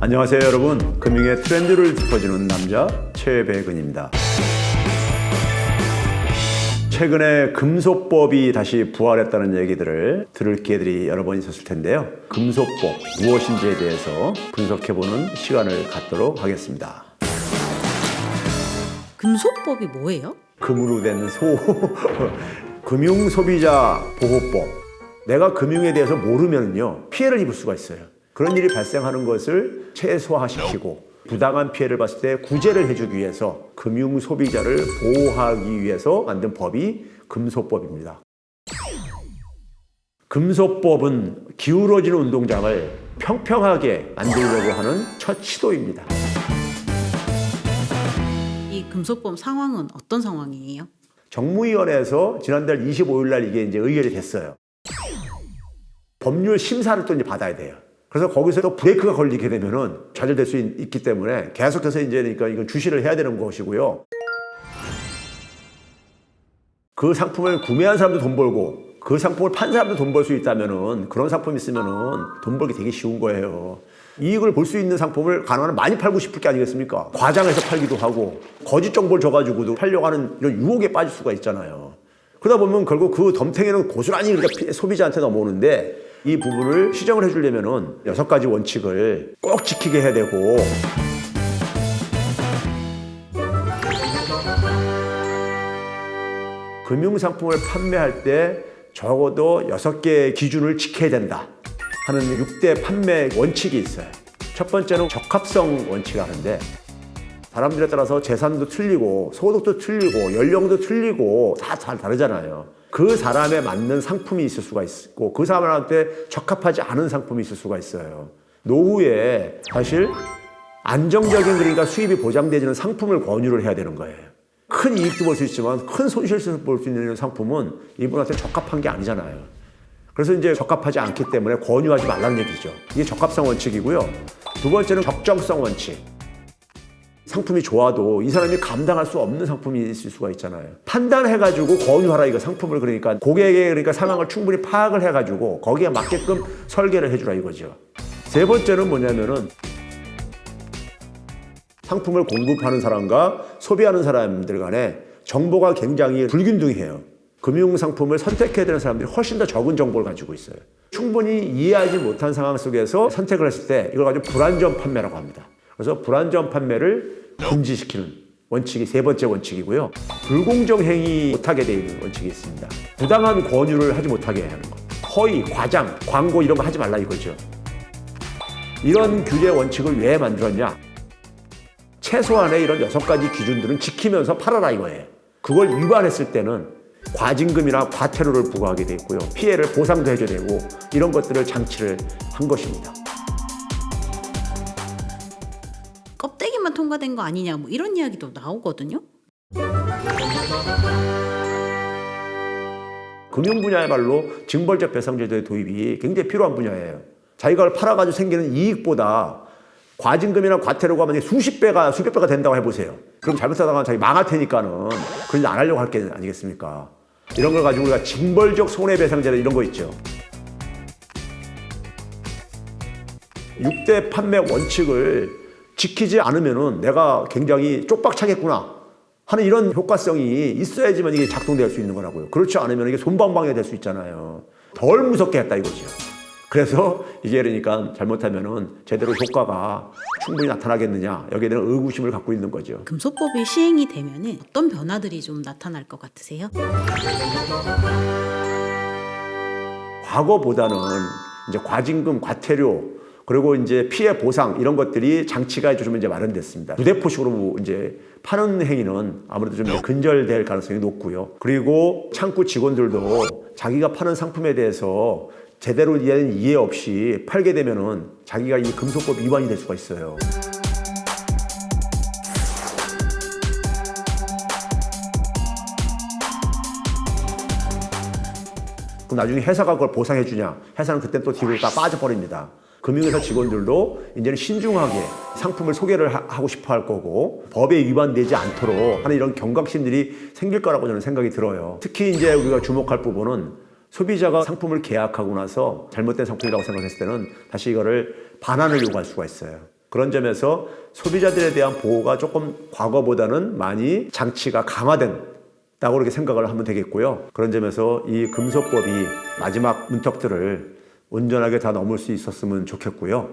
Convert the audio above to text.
안녕하세요 여러분. 금융의 트렌드를 짚어주는 남자 최백은입니다. 최근에 금소법이 다시 부활했다는 얘기들을 들을 기회들이 여러 번 있었을 텐데요. 금소법 무엇인지에 대해서 분석해보는 시간을 갖도록 하겠습니다. 금소법이 뭐예요? 금으로 된 소 금융소비자 보호법. 내가 금융에 대해서 모르면요 피해를 입을 수가 있어요. 그런 일이 발생하는 것을 최소화시키고 부당한 피해를 봤을 때 구제를 해주기 위해서 금융 소비자를 보호하기 위해서 만든 법이 금소법입니다. 금소법은 기울어지는 운동장을 평평하게 만들려고 하는 첫 시도입니다. 이 금소법 상황은 어떤 상황이에요? 정무위원회에서 지난달 25일 날 이게 이제 의결이 됐어요. 법률 심사를 또 이제 받아야 돼요. 그래서 거기서 또 브레이크가 걸리게 되면은 좌절될 수 있기 때문에 계속해서 이제 그러니까 이건 주시를 해야 되는 것이고요. 그 상품을 구매한 사람도 돈 벌고 그 상품을 판 사람도 돈 벌 수 있다면은 그런 상품이 있으면은 돈 벌기 되게 쉬운 거예요. 이익을 볼 수 있는 상품을 가능한 많이 팔고 싶을 게 아니겠습니까? 과장해서 팔기도 하고 거짓 정보를 줘가지고도 팔려고 하는 이런 유혹에 빠질 수가 있잖아요. 그러다 보면 결국 그 덤탱이는 고스란히 그러니까 소비자한테 넘어오는데 이 부분을 시정을 해주려면은 6가지 원칙을 꼭 지키게 해야 되고 금융상품을 판매할 때 적어도 6개의 기준을 지켜야 된다 하는 6대 판매 원칙이 있어요. 첫 번째는 적합성 원칙이라는데 사람들에 따라서 재산도 틀리고 소득도 틀리고 연령도 틀리고 다 다르잖아요. 그 사람에 맞는 상품이 있을 수가 있고 그 사람한테 적합하지 않은 상품이 있을 수가 있어요. 노후에 사실 안정적인 그러니까 수입이 보장되지는 상품을 권유를 해야 되는 거예요. 큰 이익도 볼 수 있지만 큰 손실도 볼 수 있는 상품은 이분한테 적합한 게 아니잖아요. 그래서 이제 적합하지 않기 때문에 권유하지 말라는 얘기죠. 이게 적합성 원칙이고요. 두 번째는 적정성 원칙. 상품이 좋아도 이 사람이 감당할 수 없는 상품이 있을 수가 있잖아요. 판단해가지고 권유하라 이거 상품을 그러니까 고객의 그러니까 상황을 충분히 파악을 해가지고 거기에 맞게끔 설계를 해주라 이거죠. 세 번째는 뭐냐면은 상품을 공급하는 사람과 소비하는 사람들 간에 정보가 굉장히 불균등해요. 금융상품을 선택해야 되는 사람들이 훨씬 더 적은 정보를 가지고 있어요. 충분히 이해하지 못한 상황 속에서 선택을 했을 때 이걸 가지고 불안전 판매라고 합니다. 그래서 불안전 판매를 금지시키는 원칙이 세 번째 원칙이고요. 불공정 행위 못하게 되어 있는 원칙이 있습니다. 부당한 권유를 하지 못하게 하는 것. 허위, 과장, 광고 이런 거 하지 말라 이거죠. 이런 규제 원칙을 왜 만들었냐? 최소한의 이런 6가지 기준들은 지키면서 팔아라 이거예요. 그걸 위반했을 때는 과징금이나 과태료를 부과하게 돼 있고요. 피해를 보상도 해줘야 되고 이런 것들을 장치를 한 것입니다. 껍데기만 통과된 거 아니냐 뭐 이런 이야기도 나오거든요. 금융 분야야말로 징벌적 배상제도의 도입이 굉장히 필요한 분야예요. 자기가 팔아가지고 생기는 이익보다 과징금이나 과태료가 만약에 수십 배가 된다고 해보세요. 그럼 잘못하다가 자기 망할 테니까는 그런 일 안 하려고 할 게 아니겠습니까? 이런 걸 가지고 우리가 징벌적 손해배상제도 이런 거 있죠. 6대 판매 원칙을 지키지 않으면은 내가 굉장히 쪽박차겠구나 하는 이런 효과성이 있어야지만 이게 작동될 수 있는 거라고요. 그렇지 않으면 이게 솜방망이가 될 수 있잖아요. 덜 무섭게 했다 이거죠. 그래서 이게 그러니까 잘못하면은 제대로 효과가 충분히 나타나겠느냐 여기에 대한 의구심을 갖고 있는 거죠. 금소법이 시행이 되면은 어떤 변화들이 좀 나타날 것 같으세요? 과거보다는 이제 과징금, 과태료 그리고 이제 피해 보상 이런 것들이 장치가 좀 이제 마련됐습니다. 부대포식으로 이제 파는 행위는 아무래도 좀 근절될 가능성이 높고요. 그리고 창구 직원들도 자기가 파는 상품에 대해서 제대로 된 이해 없이 팔게 되면은 자기가 이 금소법 위반이 될 수가 있어요. 그럼 나중에 회사가 그걸 보상해 주냐? 회사는 그때 또 뒤로 다 빠져버립니다. 금융회사 직원들도 이제는 신중하게 상품을 소개를 하고 싶어 할 거고 법에 위반되지 않도록 하는 이런 경각심들이 생길 거라고 저는 생각이 들어요. 특히 이제 우리가 주목할 부분은 소비자가 상품을 계약하고 나서 잘못된 상품이라고 생각했을 때는 다시 이거를 반환을 요구할 수가 있어요. 그런 점에서 소비자들에 대한 보호가 조금 과거보다는 많이 장치가 강화된다고 그렇게 생각을 하면 되겠고요. 그런 점에서 이 금소법이 마지막 문턱들을 온전하게 다 넘을 수 있었으면 좋겠고요.